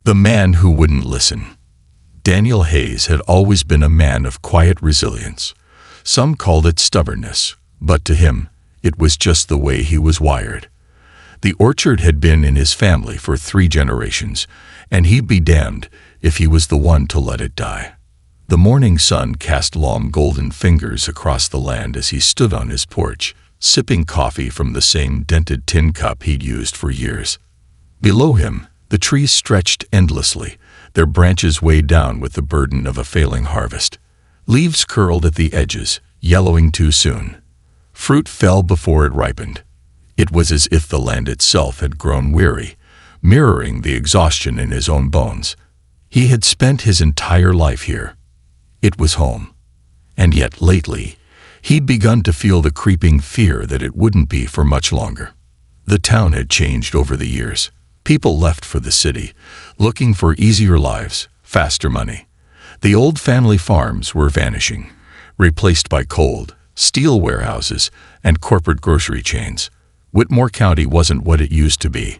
The man who wouldn't listen. Daniel Hayes had always been a man of quiet resilience. Some called it stubbornness, but to him, it was just the way he was wired. The orchard had been in his family for 3 generations, and he'd be damned if he was the one to let it die. The morning sun cast long golden fingers across the land as he stood on his porch, sipping coffee from the same dented tin cup he'd used for years. Below him, the trees stretched endlessly, their branches weighed down with the burden of a failing harvest. Leaves curled at the edges, yellowing too soon. Fruit fell before it ripened. It was as if the land itself had grown weary, mirroring the exhaustion in his own bones. He had spent his entire life here. It was home. And yet lately, he'd begun to feel the creeping fear that it wouldn't be for much longer. The town had changed over the years. People left for the city, looking for easier lives, faster money. The old family farms were vanishing, replaced by cold, steel warehouses and corporate grocery chains. Whitmore County wasn't what it used to be,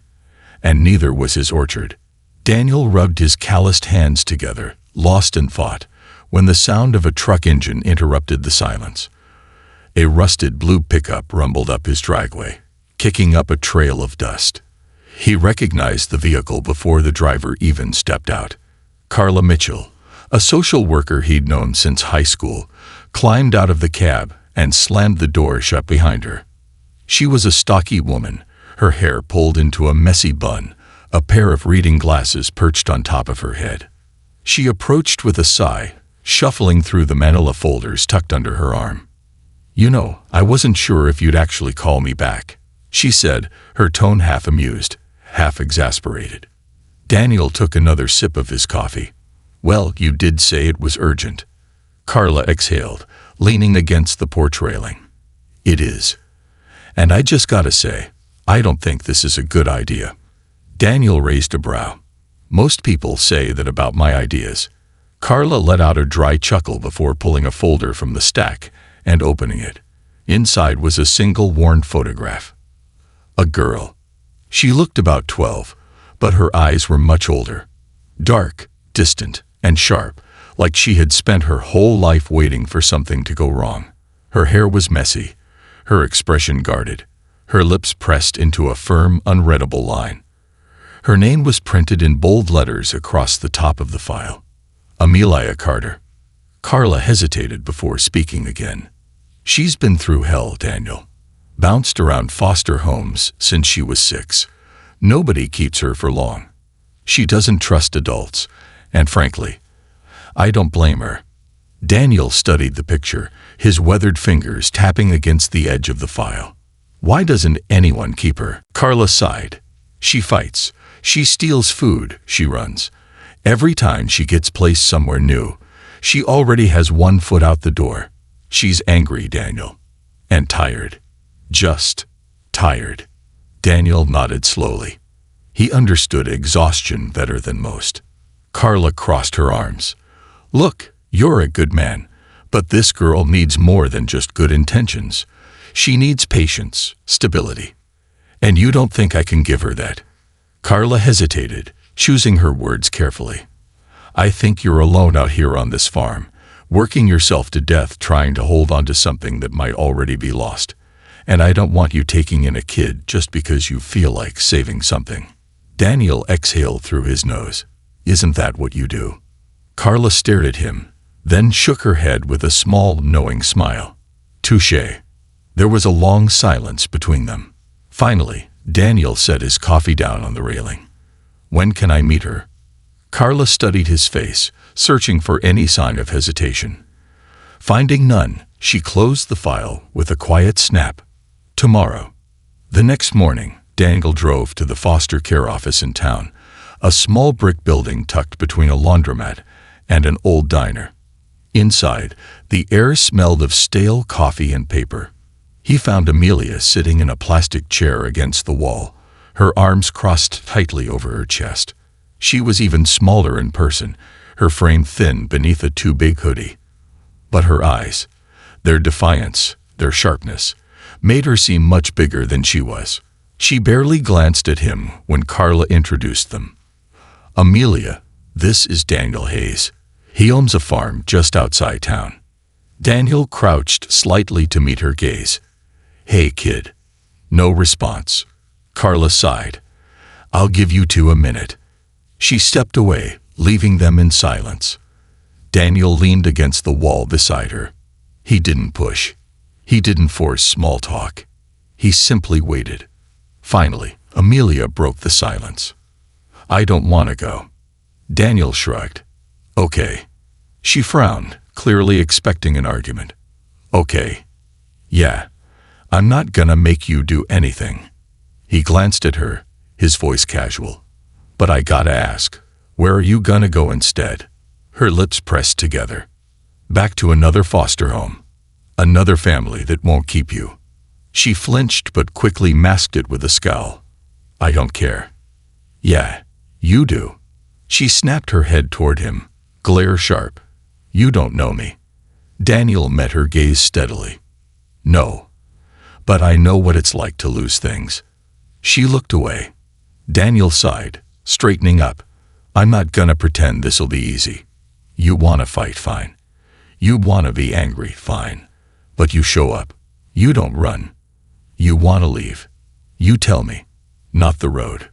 and neither was his orchard. Daniel rubbed his calloused hands together, lost in thought, when the sound of a truck engine interrupted the silence. A rusted blue pickup rumbled up his driveway, kicking up a trail of dust. He recognized the vehicle before the driver even stepped out. Carla Mitchell, a social worker he'd known since high school, climbed out of the cab and slammed the door shut behind her. She was a stocky woman, her hair pulled into a messy bun, a pair of reading glasses perched on top of her head. She approached with a sigh, shuffling through the manila folders tucked under her arm. "You know, I wasn't sure if you'd actually call me back," she said, her tone half amused, half exasperated. Daniel took another sip of his coffee. "Well, you did say it was urgent." Carla exhaled, leaning against the porch railing. "It is. And I just gotta say, I don't think this is a good idea." Daniel raised a brow. "Most people say that about my ideas." Carla let out a dry chuckle before pulling a folder from the stack and opening it. Inside was a single worn photograph. A girl. She looked about 12, but her eyes were much older. Dark, distant, and sharp, like she had spent her whole life waiting for something to go wrong. Her hair was messy, her expression guarded, her lips pressed into a firm, unreadable line. Her name was printed in bold letters across the top of the file. Amelia Carter. Carla hesitated before speaking again. "She's been through hell, Daniel. Bounced around foster homes since she was 6. Nobody keeps her for long. She doesn't trust adults, and frankly, I don't blame her." Daniel studied the picture, his weathered fingers tapping against the edge of the file. "Why doesn't anyone keep her?" Carla sighed. "She fights. She steals food. She runs. Every time she gets placed somewhere new, she already has one foot out the door. She's angry, Daniel. And tired. Just tired." Daniel nodded slowly. He understood exhaustion better than most. Carla crossed her arms. "Look, you're a good man, but this girl needs more than just good intentions. She needs patience, stability. And you don't think I can give her that?" Carla hesitated, choosing her words carefully. "I think you're alone out here on this farm, working yourself to death trying to hold on to something that might already be lost. And I don't want you taking in a kid just because you feel like saving something." Daniel exhaled through his nose. "Isn't that what you do?" Carla stared at him, then shook her head with a small, knowing smile. "Touché." There was a long silence between them. Finally, Daniel set his coffee down on the railing. "When can I meet her?" Carla studied his face, searching for any sign of hesitation. Finding none, she closed the file with a quiet snap. "Tomorrow." The next morning, Daniel drove to the foster care office in town, a small brick building tucked between a laundromat and an old diner. Inside, the air smelled of stale coffee and paper. He found Amelia sitting in a plastic chair against the wall, her arms crossed tightly over her chest. She was even smaller in person, her frame thin beneath a too-big hoodie. But her eyes, their defiance, their sharpness, made her seem much bigger than she was. She barely glanced at him when Carla introduced them. "Amelia, this is Daniel Hayes. He owns a farm just outside town." Daniel crouched slightly to meet her gaze. "Hey, kid." No response. Carla sighed. "I'll give you two a minute." She stepped away, leaving them in silence. Daniel leaned against the wall beside her. He didn't push. He didn't force small talk. He simply waited. Finally, Amelia broke the silence. "I don't want to go." Daniel shrugged. "Okay." She frowned, clearly expecting an argument. "Okay. Yeah. I'm not gonna make you do anything." He glanced at her, his voice casual. "But I gotta ask, where are you gonna go instead?" Her lips pressed together. "Back to another foster home. Another family that won't keep you." She flinched but quickly masked it with a scowl. "I don't care." "Yeah, you do." She snapped her head toward him, glare sharp. "You don't know me." Daniel met her gaze steadily. "No. But I know what it's like to lose things." She looked away. Daniel sighed, straightening up. "I'm not gonna pretend this'll be easy. You wanna fight, fine. You wanna be angry, fine. But you show up. You don't run. You wanna leave. You tell me. Not the road."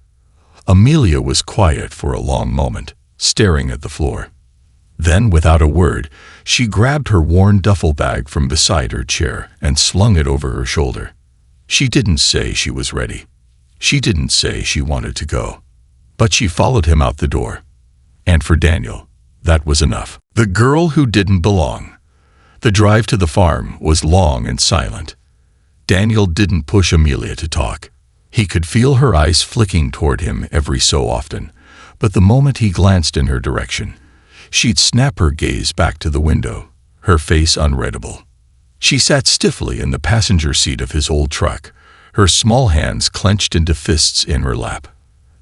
Amelia was quiet for a long moment, staring at the floor. Then, without a word, she grabbed her worn duffel bag from beside her chair and slung it over her shoulder. She didn't say she was ready. She didn't say she wanted to go. But she followed him out the door. And for Daniel, that was enough. The girl who didn't belong. The drive to the farm was long and silent. Daniel didn't push Amelia to talk. He could feel her eyes flicking toward him every so often, but the moment he glanced in her direction, she'd snap her gaze back to the window, her face unreadable. She sat stiffly in the passenger seat of his old truck, her small hands clenched into fists in her lap.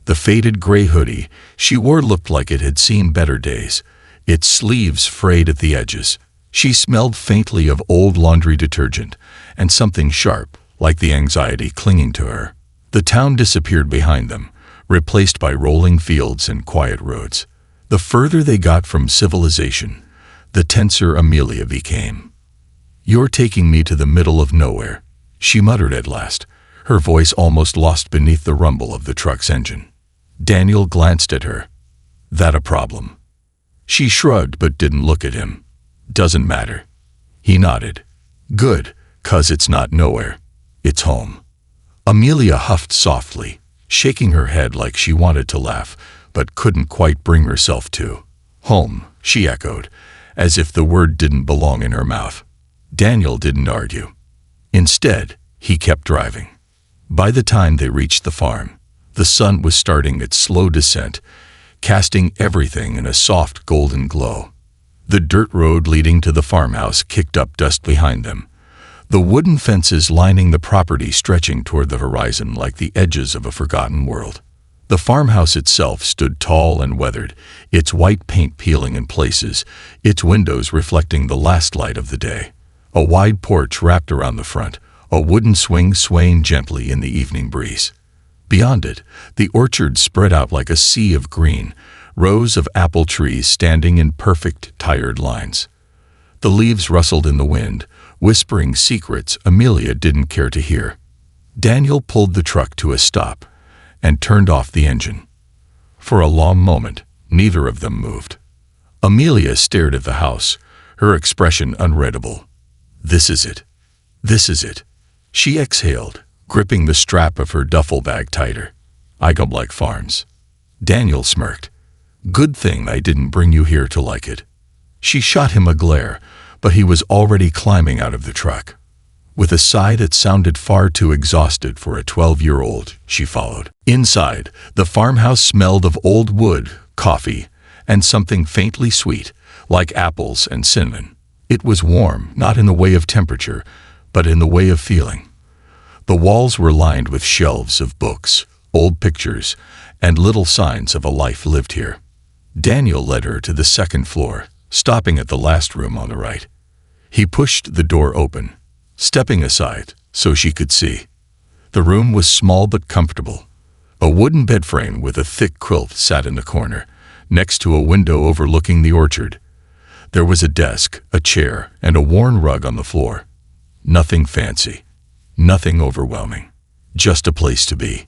The faded gray hoodie she wore looked like it had seen better days, its sleeves frayed at the edges. She smelled faintly of old laundry detergent and something sharp, like the anxiety clinging to her. The town disappeared behind them, replaced by rolling fields and quiet roads. The further they got from civilization, the tenser Amelia became. "You're taking me to the middle of nowhere," she muttered at last, her voice almost lost beneath the rumble of the truck's engine. Daniel glanced at her. "That a problem?" She shrugged but didn't look at him. "Doesn't matter." He nodded. "Good, 'cause it's not nowhere. It's home." Amelia huffed softly, shaking her head like she wanted to laugh, but couldn't quite bring herself to. "Home," she echoed, as if the word didn't belong in her mouth. Daniel didn't argue. Instead, he kept driving. By the time they reached the farm, the sun was starting its slow descent, casting everything in a soft golden glow. The dirt road leading to the farmhouse kicked up dust behind them, the wooden fences lining the property stretching toward the horizon like the edges of a forgotten world. The farmhouse itself stood tall and weathered, its white paint peeling in places, its windows reflecting the last light of the day. A wide porch wrapped around the front, a wooden swing swaying gently in the evening breeze. Beyond it, the orchard spread out like a sea of green, rows of apple trees standing in perfect, tired lines. The leaves rustled in the wind, whispering secrets Amelia didn't care to hear. Daniel pulled the truck to a stop and turned off the engine. For a long moment, neither of them moved. Amelia stared at the house, her expression unreadable. "This is it. This is it." She exhaled, gripping the strap of her duffel bag tighter. "I don't like farms." Daniel smirked. "Good thing I didn't bring you here to like it." She shot him a glare, but he was already climbing out of the truck. With a sigh that sounded far too exhausted for a 12-year-old, she followed. Inside, the farmhouse smelled of old wood, coffee, and something faintly sweet, like apples and cinnamon. It was warm, not in the way of temperature, but in the way of feeling. The walls were lined with shelves of books, old pictures, and little signs of a life lived here. Daniel led her to the second floor, stopping at the last room on the right. He pushed the door open, stepping aside so she could see. The room was small but comfortable. A wooden bed frame with a thick quilt sat in the corner, next to a window overlooking the orchard. There was a desk, a chair, and a worn rug on the floor. Nothing fancy, nothing overwhelming, just a place to be.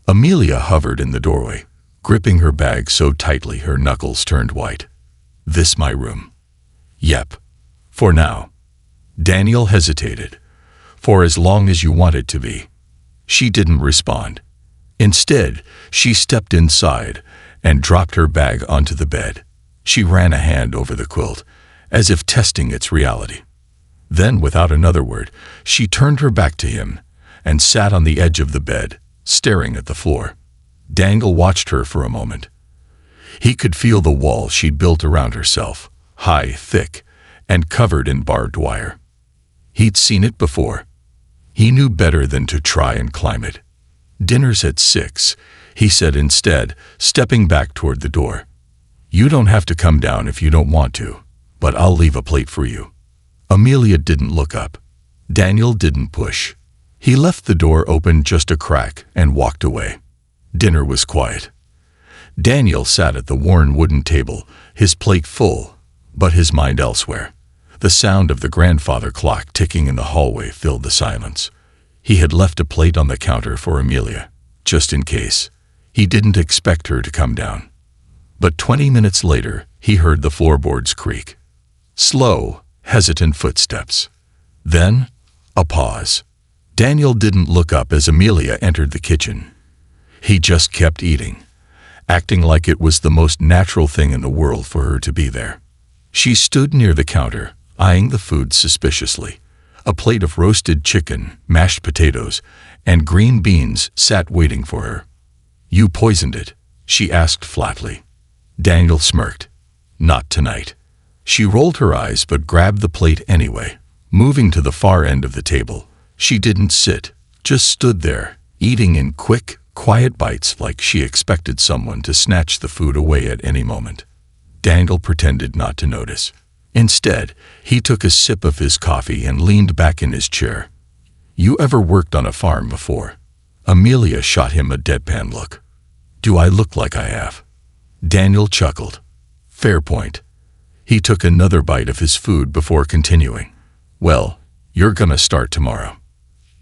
Amelia hovered in the doorway, gripping her bag so tightly her knuckles turned white. This my room? Yep. For now. Daniel hesitated. For as long as you want it to be. She didn't respond. Instead, she stepped inside and dropped her bag onto the bed. She ran a hand over the quilt, as if testing its reality. Then, without another word, she turned her back to him and sat on the edge of the bed, staring at the floor. Daniel watched her for a moment. He could feel the wall she'd built around herself, high, thick, and covered in barbed wire. He'd seen it before. He knew better than to try and climb it. "Dinner's at 6, he said instead, stepping back toward the door. "You don't have to come down if you don't want to, but I'll leave a plate for you." Amelia didn't look up. Daniel didn't push. He left the door open just a crack and walked away. Dinner was quiet. Daniel sat at the worn wooden table, his plate full, but his mind elsewhere. The sound of the grandfather clock ticking in the hallway filled the silence. He had left a plate on the counter for Amelia, just in case. He didn't expect her to come down. But 20 minutes later, he heard the floorboards creak. Slow, hesitant footsteps. Then, a pause. Daniel didn't look up as Amelia entered the kitchen. He just kept eating, acting like it was the most natural thing in the world for her to be there. She stood near the counter, eyeing the food suspiciously. A plate of roasted chicken, mashed potatoes, and green beans sat waiting for her. "You poisoned it?" she asked flatly. Daniel smirked. "Not tonight." She rolled her eyes but grabbed the plate anyway. Moving to the far end of the table, she didn't sit, just stood there, eating in quick, quiet bites like she expected someone to snatch the food away at any moment. Daniel pretended not to notice. Instead, he took a sip of his coffee and leaned back in his chair. "You ever worked on a farm before?" Amelia shot him a deadpan look. "Do I look like I have?" Daniel chuckled. "Fair point." He took another bite of his food before continuing. "Well, you're gonna start tomorrow."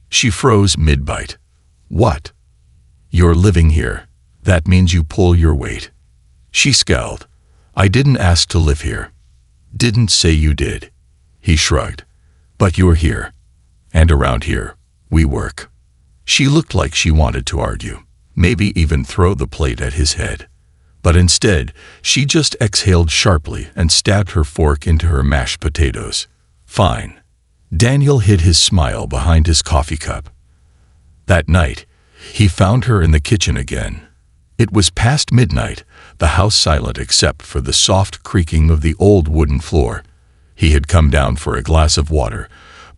She froze mid-bite. "What?" "You're living here. That means you pull your weight." She scowled. "I didn't ask to live here." "Didn't say you did." He shrugged. "But you're here. And around here, we work." She looked like she wanted to argue, maybe even throw the plate at his head. But instead, she just exhaled sharply and stabbed her fork into her mashed potatoes. "Fine." Daniel hid his smile behind his coffee cup. That night, he found her in the kitchen again. It was past midnight, the house silent except for the soft creaking of the old wooden floor. He had come down for a glass of water,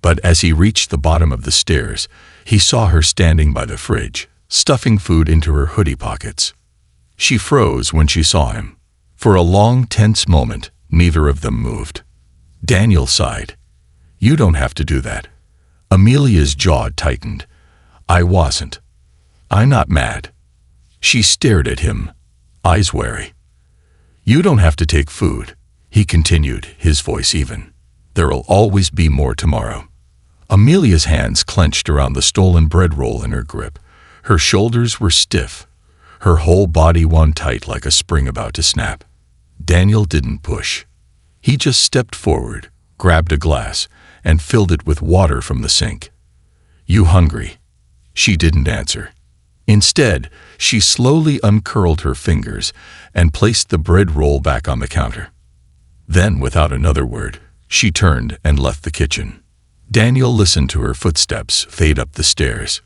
but as he reached the bottom of the stairs, he saw her standing by the fridge, stuffing food into her hoodie pockets. She froze when she saw him. For a long, tense moment, neither of them moved. Daniel sighed. "You don't have to do that." Amelia's jaw tightened. "I wasn't. I'm not mad." She stared at him, eyes wary. "You don't have to take food," he continued, his voice even. "There'll always be more tomorrow." Amelia's hands clenched around the stolen bread roll in her grip. Her shoulders were stiff, her whole body wound tight like a spring about to snap. Daniel didn't push. He just stepped forward, grabbed a glass, and filled it with water from the sink. "You hungry?" She didn't answer. Instead, she slowly uncurled her fingers and placed the bread roll back on the counter. Then, without another word, she turned and left the kitchen. Daniel listened to her footsteps fade up the stairs.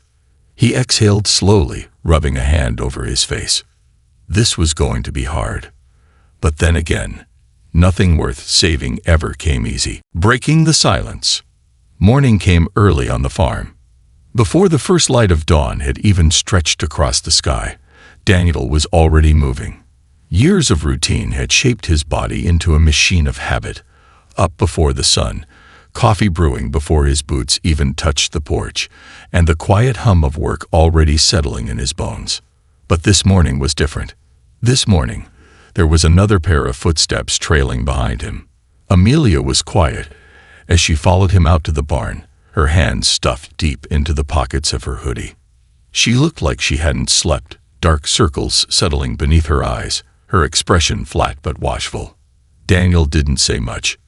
He exhaled slowly, rubbing a hand over his face. This was going to be hard. But then again, nothing worth saving ever came easy. Breaking the silence. Morning came early on the farm. Before the first light of dawn had even stretched across the sky, Daniel was already moving. Years of routine had shaped his body into a machine of habit. Up before the sun, coffee brewing before his boots even touched the porch, and the quiet hum of work already settling in his bones. But this morning was different. This morning, there was another pair of footsteps trailing behind him. Amelia was quiet as she followed him out to the barn, her hands stuffed deep into the pockets of her hoodie. She looked like she hadn't slept, dark circles settling beneath her eyes, her expression flat but watchful. Daniel didn't say much,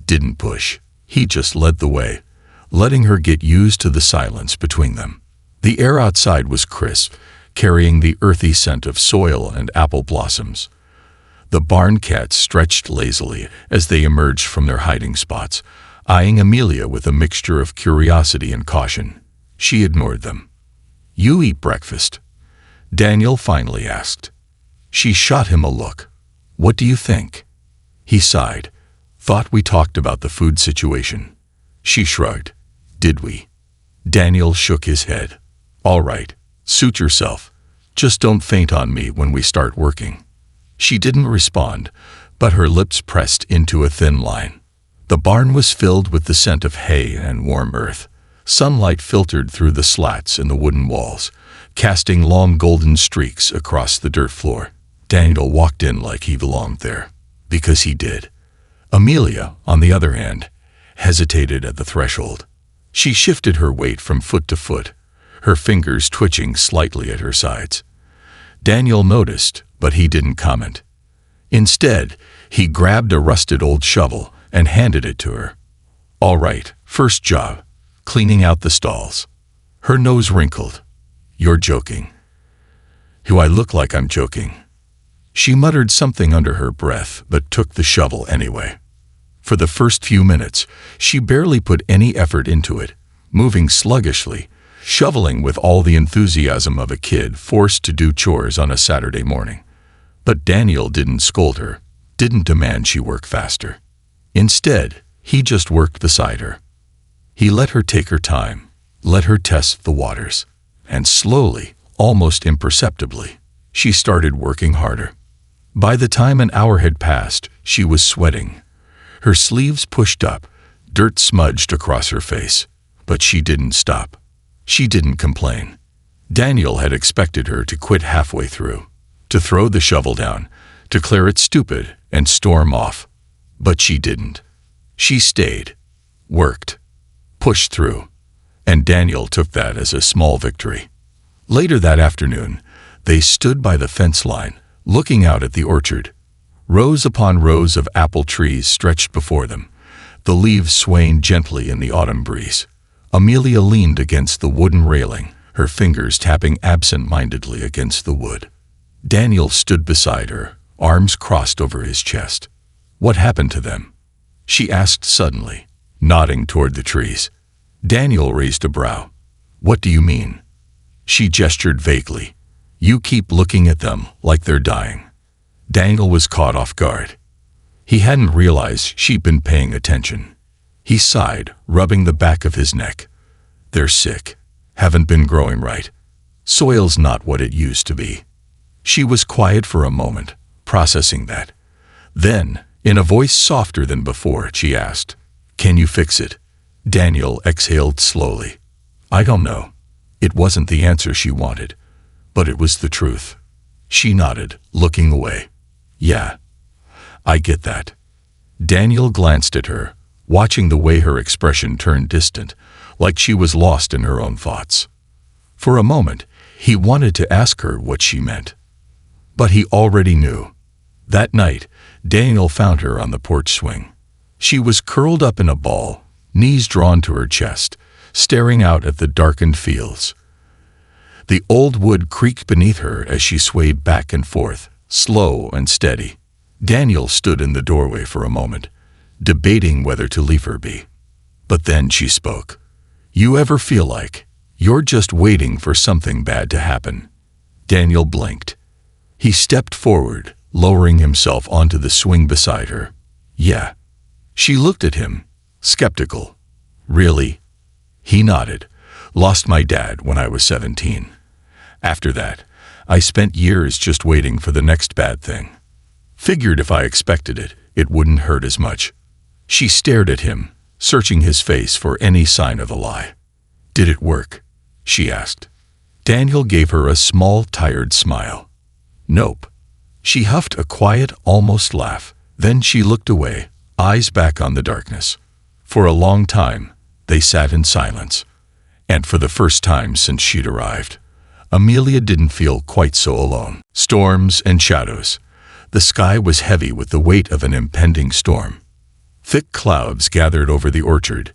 didn't push. He just led the way, letting her get used to the silence between them. The air outside was crisp, carrying the earthy scent of soil and apple blossoms. The barn cats stretched lazily as they emerged from their hiding spots, eyeing Amelia with a mixture of curiosity and caution. She ignored them. "You eat breakfast?" Daniel finally asked. She shot him a look. "What do you think?" He sighed. "Thought we talked about the food situation." She shrugged. "Did we?" Daniel shook his head. "All right, suit yourself. Just don't faint on me when we start working." She didn't respond, but her lips pressed into a thin line. The barn was filled with the scent of hay and warm earth. Sunlight filtered through the slats in the wooden walls, casting long golden streaks across the dirt floor. Daniel walked in like he belonged there, because he did. Amelia, on the other hand, hesitated at the threshold. She shifted her weight from foot to foot, her fingers twitching slightly at her sides. Daniel noticed, but he didn't comment. Instead, he grabbed a rusted old shovel and handed it to her. "All right, first job, cleaning out the stalls." Her nose wrinkled. "You're joking." "Do I look like I'm joking?" She muttered something under her breath, but took the shovel anyway. For the first few minutes, she barely put any effort into it, moving sluggishly, shoveling with all the enthusiasm of a kid forced to do chores on a Saturday morning. But Daniel didn't scold her, didn't demand she work faster. Instead, he just worked beside her. He let her take her time, let her test the waters, and slowly, almost imperceptibly, she started working harder. By the time an hour had passed, she was sweating. Her sleeves pushed up, dirt smudged across her face, but she didn't stop. She didn't complain. Daniel had expected her to quit halfway through, to throw the shovel down, declare it stupid, and storm off. But she didn't. She stayed, worked, pushed through, and Daniel took that as a small victory. Later that afternoon, they stood by the fence line, looking out at the orchard. Rows upon rows of apple trees stretched before them, the leaves swaying gently in the autumn breeze. Amelia leaned against the wooden railing, her fingers tapping absent-mindedly against the wood. Daniel stood beside her, arms crossed over his chest. "What happened to them?" she asked suddenly, nodding toward the trees. Daniel raised a brow. "What do you mean?" She gestured vaguely. "You keep looking at them like they're dying." Daniel was caught off guard. He hadn't realized she'd been paying attention. He sighed, rubbing the back of his neck. "They're sick. Haven't been growing right. Soil's not what it used to be." She was quiet for a moment, processing that. Then, in a voice softer than before, she asked, "Can you fix it?" Daniel exhaled slowly. "I don't know." It wasn't the answer she wanted, but it was the truth. She nodded, looking away. "Yeah, I get that." Daniel glanced at her, watching the way her expression turned distant, like she was lost in her own thoughts. For a moment, he wanted to ask her what she meant. But he already knew. That night, Daniel found her on the porch swing. She was curled up in a ball, knees drawn to her chest, staring out at the darkened fields. The old wood creaked beneath her as she swayed back and forth, slow and steady. Daniel stood in the doorway for a moment, debating whether to leave her be. But then she spoke. "You ever feel like you're just waiting for something bad to happen?" Daniel blinked. He stepped forward, lowering himself onto the swing beside her. "Yeah." She looked at him, skeptical. "Really?" He nodded. "Lost my dad when I was 17. After that, I spent years just waiting for the next bad thing. Figured if I expected it, it wouldn't hurt as much." She stared at him, searching his face for any sign of a lie. "Did it work?" she asked. Daniel gave her a small, tired smile. Nope. She huffed a quiet, almost laugh. Then she looked away, eyes back on the darkness. For a long time, they sat in silence. And for the first time since she'd arrived, Amelia didn't feel quite so alone. Storms and shadows. The sky was heavy with the weight of an impending storm. Thick clouds gathered over the orchard,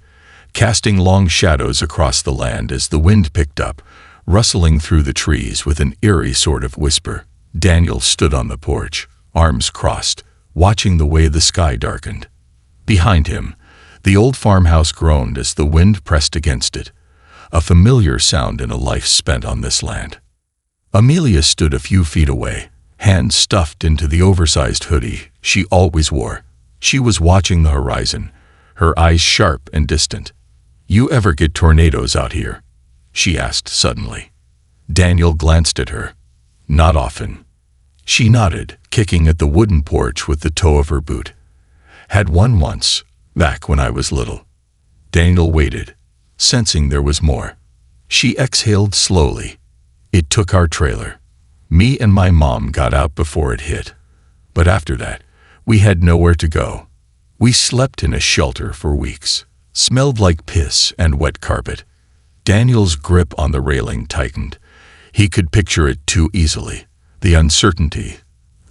casting long shadows across the land as the wind picked up, rustling through the trees with an eerie sort of whisper. Daniel stood on the porch, arms crossed, watching the way the sky darkened. Behind him, the old farmhouse groaned as the wind pressed against it, a familiar sound in a life spent on this land. Amelia stood a few feet away, hands stuffed into the oversized hoodie she always wore. She was watching the horizon, her eyes sharp and distant. "You ever get tornadoes out here?" she asked suddenly. Daniel glanced at her. "Not often." She nodded, kicking at the wooden porch with the toe of her boot. "Had one once, back when I was little." Daniel waited, sensing there was more. She exhaled slowly. "It took our trailer. Me and my mom got out before it hit. But after that, we had nowhere to go. We slept in a shelter for weeks. Smelled like piss and wet carpet." Daniel's grip on the railing tightened. He could picture it too easily. The uncertainty,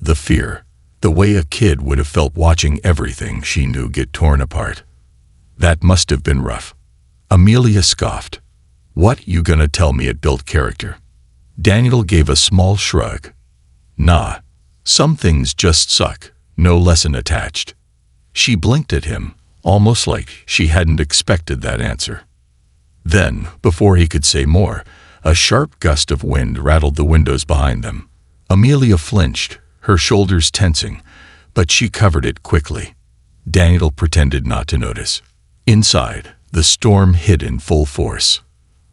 the fear, the way a kid would have felt watching everything she knew get torn apart. That must have been rough. Amelia scoffed. "What, you gonna tell me it built character?" Daniel gave a small shrug. "Nah, some things just suck, no lesson attached." She blinked at him, almost like she hadn't expected that answer. Then, before he could say more, a sharp gust of wind rattled the windows behind them. Amelia flinched, her shoulders tensing, but she covered it quickly. Daniel pretended not to notice. Inside, the storm hit in full force.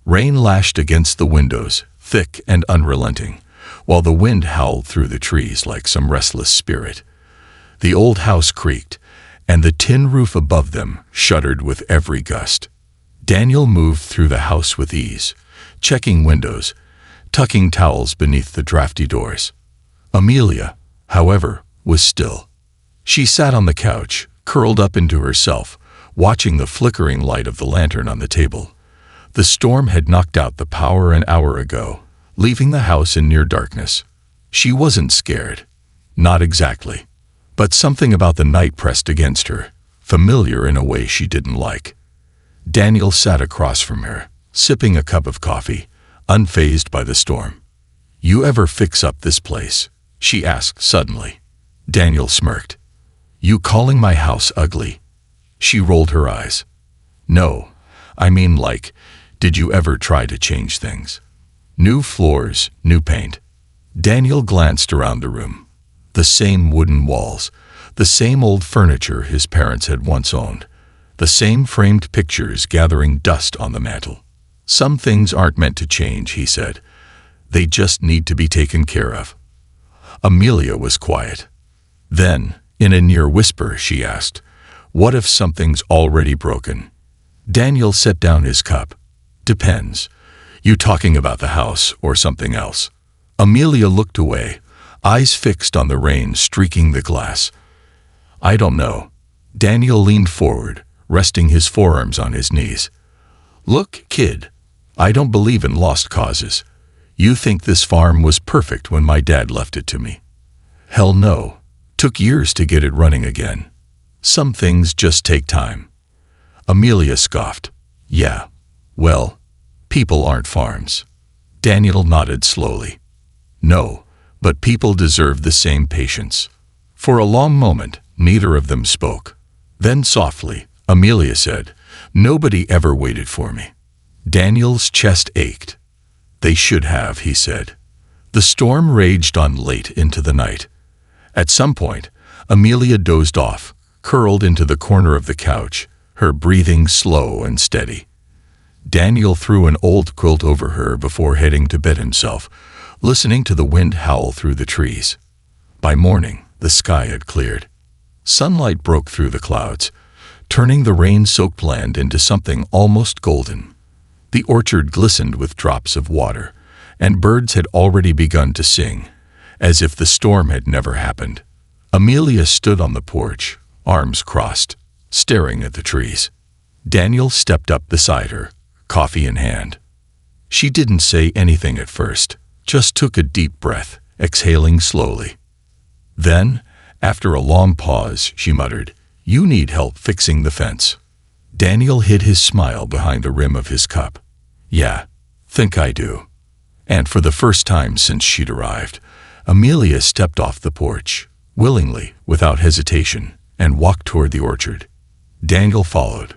Rain lashed against the windows, thick and unrelenting, while the wind howled through the trees like some restless spirit. The old house creaked, and the tin roof above them shuddered with every gust. Daniel moved through the house with ease, checking windows, tucking towels beneath the drafty doors. Amelia, however, was still. She sat on the couch, curled up into herself, watching the flickering light of the lantern on the table. The storm had knocked out the power an hour ago, leaving the house in near darkness. She wasn't scared. Not exactly. But something about the night pressed against her, familiar in a way she didn't like. Daniel sat across from her, sipping a cup of coffee, unfazed by the storm. "You ever fix up this place?" she asked suddenly. Daniel smirked. "You calling my house ugly?" She rolled her eyes. "No, I mean like, did you ever try to change things? New floors, new paint." Daniel glanced around the room. The same wooden walls, the same old furniture his parents had once owned, the same framed pictures gathering dust on the mantel. "Some things aren't meant to change," he said. "They just need to be taken care of." Amelia was quiet. Then, in a near whisper, she asked, "What if something's already broken?" Daniel set down his cup. "Depends. You talking about the house or something else?" Amelia looked away, eyes fixed on the rain streaking the glass. "I don't know." Daniel leaned forward, resting his forearms on his knees. "Look, kid, I don't believe in lost causes. You think this farm was perfect when my dad left it to me? Hell no. Took years to get it running again. Some things just take time." Amelia scoffed. "Yeah, well, people aren't farms." Daniel nodded slowly. "No, but people deserve the same patience." For a long moment, neither of them spoke. Then softly, Amelia said, "Nobody ever waited for me." Daniel's chest ached. "They should have," he said. The storm raged on late into the night. At some point, Amelia dozed off, curled into the corner of the couch, her breathing slow and steady. Daniel threw an old quilt over her before heading to bed himself, listening to the wind howl through the trees. By morning, the sky had cleared. Sunlight broke through the clouds, turning the rain-soaked land into something almost golden. The orchard glistened with drops of water, and birds had already begun to sing, as if the storm had never happened. Amelia stood on the porch, arms crossed, staring at the trees. Daniel stepped up beside her, coffee in hand. She didn't say anything at first, just took a deep breath, exhaling slowly. Then, after a long pause, she muttered, "You need help fixing the fence." Daniel hid his smile behind the rim of his cup. "Yeah, think I do." And for the first time since she'd arrived, Amelia stepped off the porch, willingly, without hesitation, and walked toward the orchard. Daniel followed.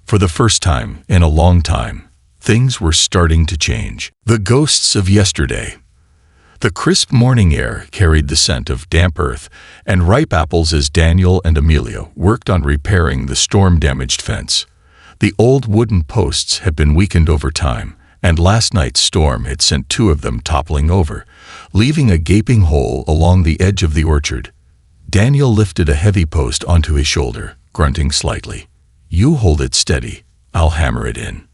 For the first time in a long time, things were starting to change. The ghosts of yesterday. The crisp morning air carried the scent of damp earth and ripe apples as Daniel and Amelia worked on repairing the storm-damaged fence. The old wooden posts had been weakened over time, and last night's storm had sent two of them toppling over, leaving a gaping hole along the edge of the orchard. Daniel lifted a heavy post onto his shoulder, grunting slightly. "You hold it steady, I'll hammer it in."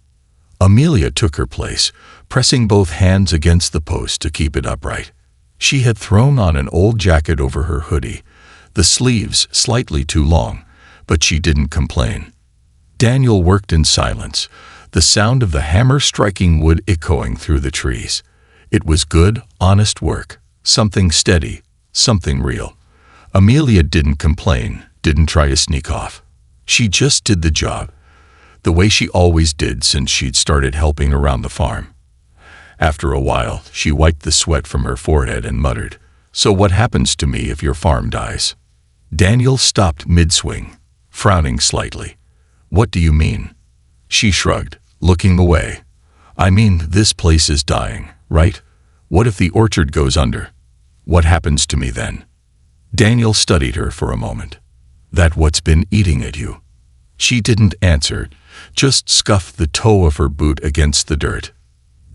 Amelia took her place, pressing both hands against the post to keep it upright. She had thrown on an old jacket over her hoodie, the sleeves slightly too long, but she didn't complain. Daniel worked in silence, the sound of the hammer striking wood echoing through the trees. It was good, honest work, something steady, something real. Amelia didn't complain, didn't try to sneak off. She just did the job, the way she always did since she'd started helping around the farm. After a while, she wiped the sweat from her forehead and muttered, "So what happens to me if your farm dies?" Daniel stopped mid-swing, frowning slightly. "What do you mean?" She shrugged, looking away. "I mean, this place is dying, right? What if the orchard goes under? What happens to me then?" Daniel studied her for a moment. "That what's been eating at you?" She didn't answer, just scuffed the toe of her boot against the dirt.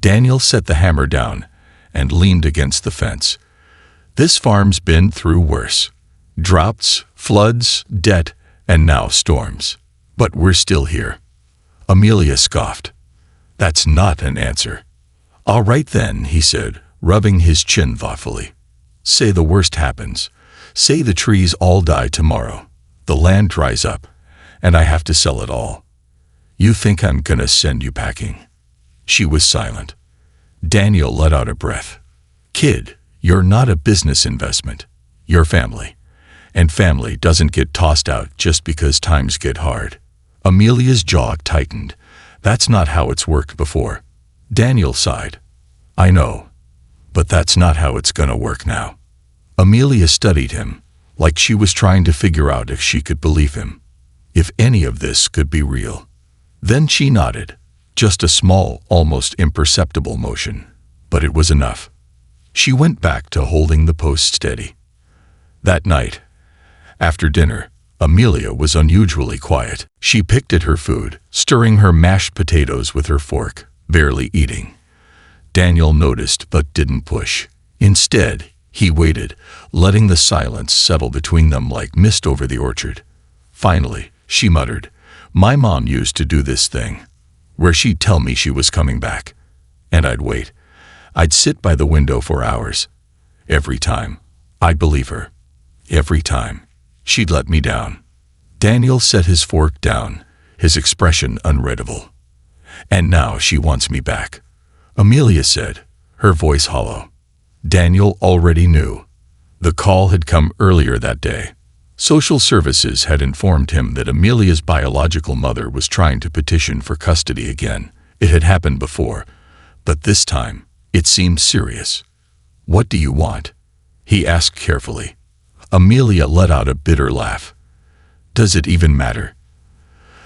Daniel set the hammer down and leaned against the fence. "This farm's been through worse. Droughts, floods, debt, and now storms. But we're still here." Amelia scoffed. "That's not an answer." "All right then," he said, rubbing his chin thoughtfully. "Say the worst happens. Say the trees all die tomorrow. The land dries up, and I have to sell it all. You think I'm gonna send you packing?" She was silent. Daniel let out a breath. "Kid, you're not a business investment. You're family. And family doesn't get tossed out just because times get hard." Amelia's jaw tightened. "That's not how it's worked before." Daniel sighed. "I know. But that's not how it's gonna work now." Amelia studied him, like she was trying to figure out if she could believe him, if any of this could be real. Then she nodded, just a small, almost imperceptible motion, but it was enough. She went back to holding the post steady. That night, after dinner, Amelia was unusually quiet. She picked at her food, stirring her mashed potatoes with her fork, barely eating. Daniel noticed but didn't push. Instead, he waited, letting the silence settle between them like mist over the orchard. Finally, she muttered, "My mom used to do this thing, where she'd tell me she was coming back. And I'd wait. I'd sit by the window for hours. Every time, I'd believe her. Every time, she'd let me down." Daniel set his fork down, his expression unreadable. "And now she wants me back," Amelia said, her voice hollow. Daniel already knew. The call had come earlier that day. Social services had informed him that Amelia's biological mother was trying to petition for custody again. It had happened before, but this time, it seemed serious. "What do you want?" he asked carefully. Amelia let out a bitter laugh. "Does it even matter?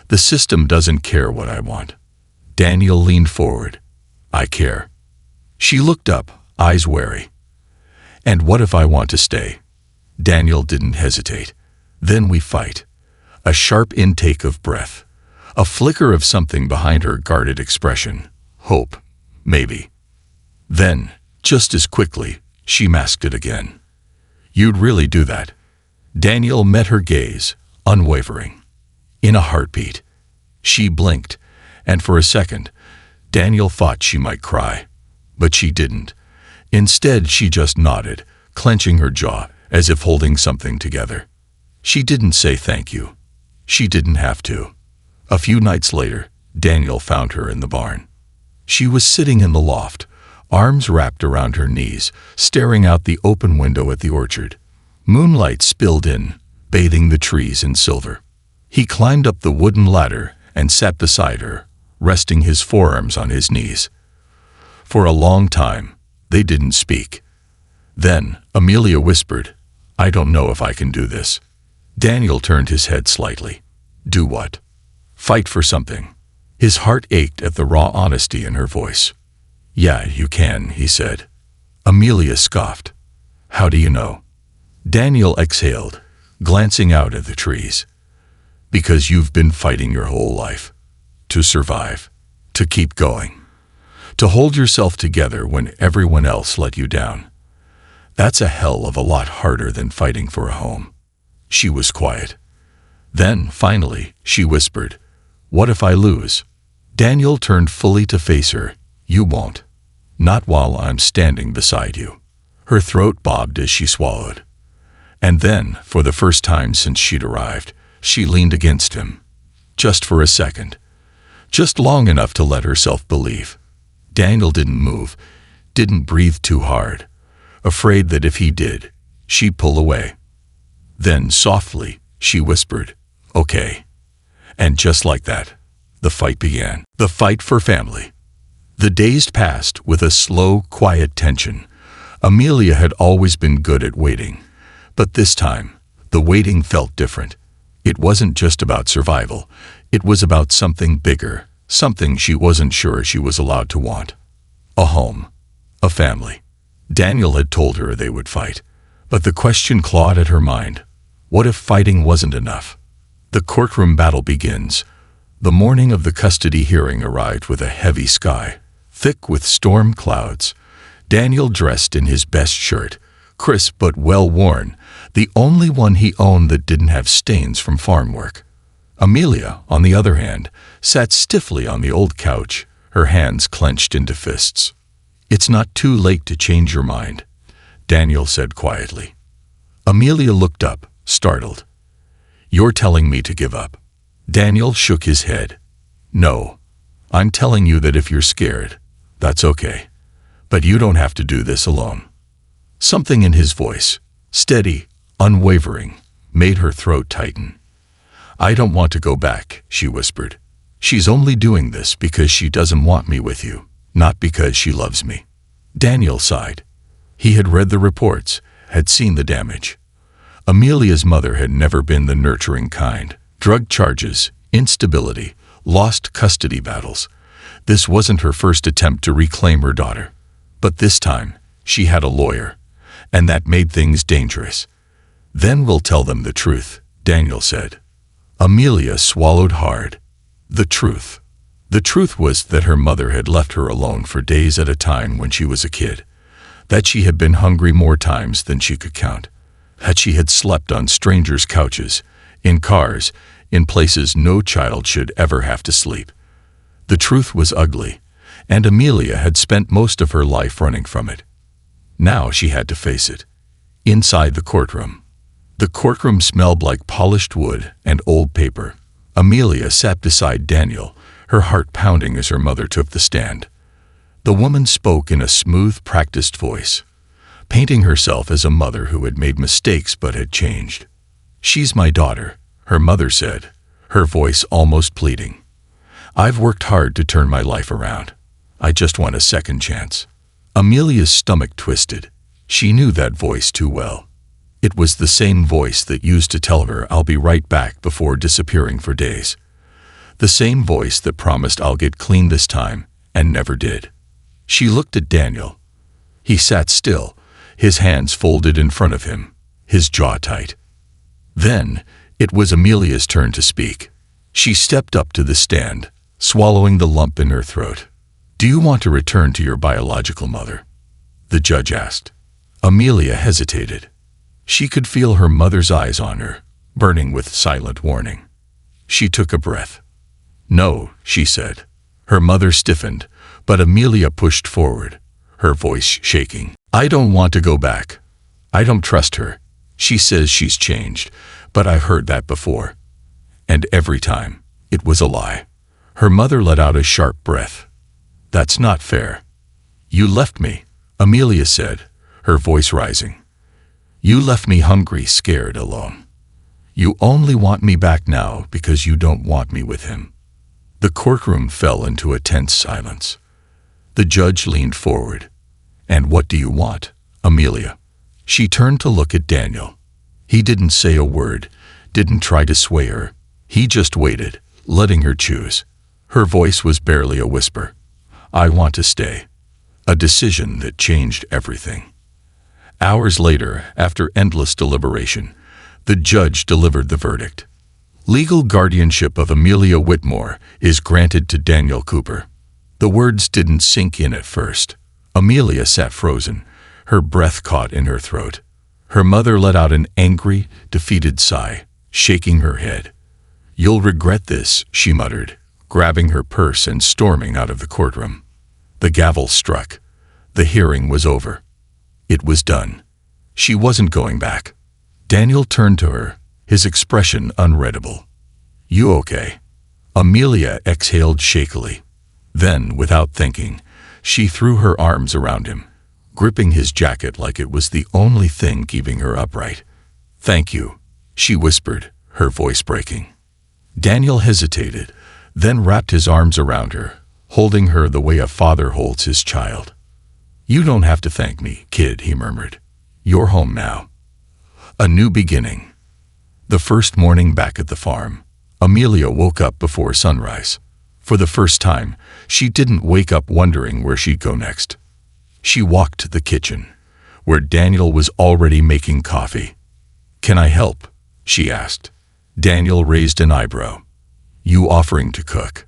The system doesn't care what I want." Daniel leaned forward. "I care." She looked up, eyes wary. "And what if I want to stay?" Daniel didn't hesitate. "Then we fight." A sharp intake of breath. A flicker of something behind her guarded expression. Hope, maybe. Then, just as quickly, she masked it again. "You'd really do that?" Daniel met her gaze, unwavering. In a heartbeat. She blinked, and for a second, Daniel thought she might cry. But she didn't. Instead, she just nodded, clenching her jaw, as if holding something together. She didn't say thank you. She didn't have to. A few nights later, Daniel found her in the barn. She was sitting in the loft, arms wrapped around her knees, staring out the open window at the orchard. Moonlight spilled in, bathing the trees in silver. He climbed up the wooden ladder and sat beside her, resting his forearms on his knees. For a long time, they didn't speak. Then, Amelia whispered, "I don't know if I can do this." Daniel turned his head slightly. "Do what?" "Fight for something." His heart ached at the raw honesty in her voice. "Yeah, you can," he said. Amelia scoffed. "How do you know?" Daniel exhaled, glancing out at the trees. "Because you've been fighting your whole life. To survive. To keep going. To hold yourself together when everyone else let you down. That's a hell of a lot harder than fighting for a home." She was quiet. Then, finally, she whispered, "What if I lose?" Daniel turned fully to face her. "You won't. Not while I'm standing beside you." Her throat bobbed as she swallowed. And then, for the first time since she'd arrived, she leaned against him. Just for a second. Just long enough to let herself believe. Daniel didn't move, didn't breathe too hard, afraid that if he did, she'd pull away. Then, softly, she whispered, "Okay." And just like that, the fight began. The fight for family. The days passed with a slow, quiet tension. Amelia had always been good at waiting. But this time, the waiting felt different. It wasn't just about survival. It was about something bigger, something she wasn't sure she was allowed to want. A home. A family. Daniel had told her they would fight. But the question clawed at her mind. What if fighting wasn't enough? The courtroom battle begins. The morning of the custody hearing arrived with a heavy sky, thick with storm clouds. Daniel dressed in his best shirt, crisp but well-worn, the only one he owned that didn't have stains from farm work. Amelia, on the other hand, sat stiffly on the old couch, her hands clenched into fists. "It's not too late to change your mind," Daniel said quietly. Amelia looked up, startled. "You're telling me to give up?" Daniel shook his head. "No, I'm telling you that if you're scared, that's okay. But you don't have to do this alone." Something in his voice, steady, unwavering, made her throat tighten. "I don't want to go back," she whispered. "She's only doing this because she doesn't want me with you, not because she loves me." Daniel sighed. He had read the reports, had seen the damage. Amelia's mother had never been the nurturing kind. Drug charges, instability, lost custody battles. This wasn't her first attempt to reclaim her daughter. But this time, she had a lawyer, and that made things dangerous. "Then we'll tell them the truth," Daniel said. Amelia swallowed hard. The truth. The truth was that her mother had left her alone for days at a time when she was a kid, that she had been hungry more times than she could count, that she had slept on strangers' couches, in cars, in places no child should ever have to sleep. The truth was ugly, and Amelia had spent most of her life running from it. Now she had to face it. Inside the courtroom. The courtroom smelled like polished wood and old paper. Amelia sat beside Daniel, her heart pounding as her mother took the stand. The woman spoke in a smooth, practiced voice, painting herself as a mother who had made mistakes but had changed. "She's my daughter," her mother said, her voice almost pleading. "I've worked hard to turn my life around. I just want a second chance." Amelia's stomach twisted. She knew that voice too well. It was the same voice that used to tell her, "I'll be right back," before disappearing for days. The same voice that promised, "I'll get clean this time," and never did. She looked at Daniel. He sat still, his hands folded in front of him, his jaw tight. Then, it was Amelia's turn to speak. She stepped up to the stand, swallowing the lump in her throat. "Do you want to return to your biological mother?" the judge asked. Amelia hesitated. She could feel her mother's eyes on her, burning with silent warning. She took a breath. "No," she said. Her mother stiffened, but Amelia pushed forward, her voice shaking. "I don't want to go back. I don't trust her. She says she's changed, but I've heard that before. And every time, it was a lie." Her mother let out a sharp breath. "That's not fair." "You left me," Amelia said, her voice rising. "You left me hungry, scared, alone. You only want me back now because you don't want me with him." The courtroom fell into a tense silence. The judge leaned forward. "And what do you want, Amelia?" She turned to look at Daniel. He didn't say a word, didn't try to sway her. He just waited, letting her choose. Her voice was barely a whisper. "I want to stay." A decision that changed everything. Hours later, after endless deliberation, the judge delivered the verdict. Legal guardianship of Amelia Whitmore is granted to Daniel Cooper. The words didn't sink in at first. Amelia sat frozen, her breath caught in her throat. Her mother let out an angry, defeated sigh, shaking her head. "You'll regret this," she muttered, grabbing her purse and storming out of the courtroom. The gavel struck. The hearing was over. It was done. She wasn't going back. Daniel turned to her, his expression unreadable. "You okay?" Amelia exhaled shakily. Then, without thinking, she threw her arms around him, gripping his jacket like it was the only thing keeping her upright. "Thank you," she whispered, her voice breaking. Daniel hesitated, then wrapped his arms around her, holding her the way a father holds his child. "You don't have to thank me, kid," he murmured. "You're home now." A new beginning. The first morning back at the farm, Amelia woke up before sunrise. For the first time, she didn't wake up wondering where she'd go next. She walked to the kitchen, where Daniel was already making coffee. "Can I help?" she asked. Daniel raised an eyebrow. "You offering to cook?"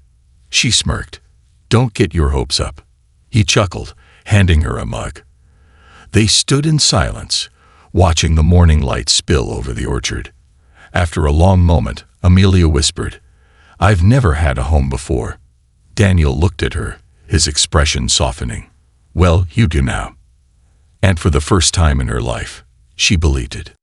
She smirked. "Don't get your hopes up." He chuckled, handing her a mug. They stood in silence, watching the morning light spill over the orchard. After a long moment, Amelia whispered, "I've never had a home before." Daniel looked at her, his expression softening. "Well, you do now." And for the first time in her life, she believed it.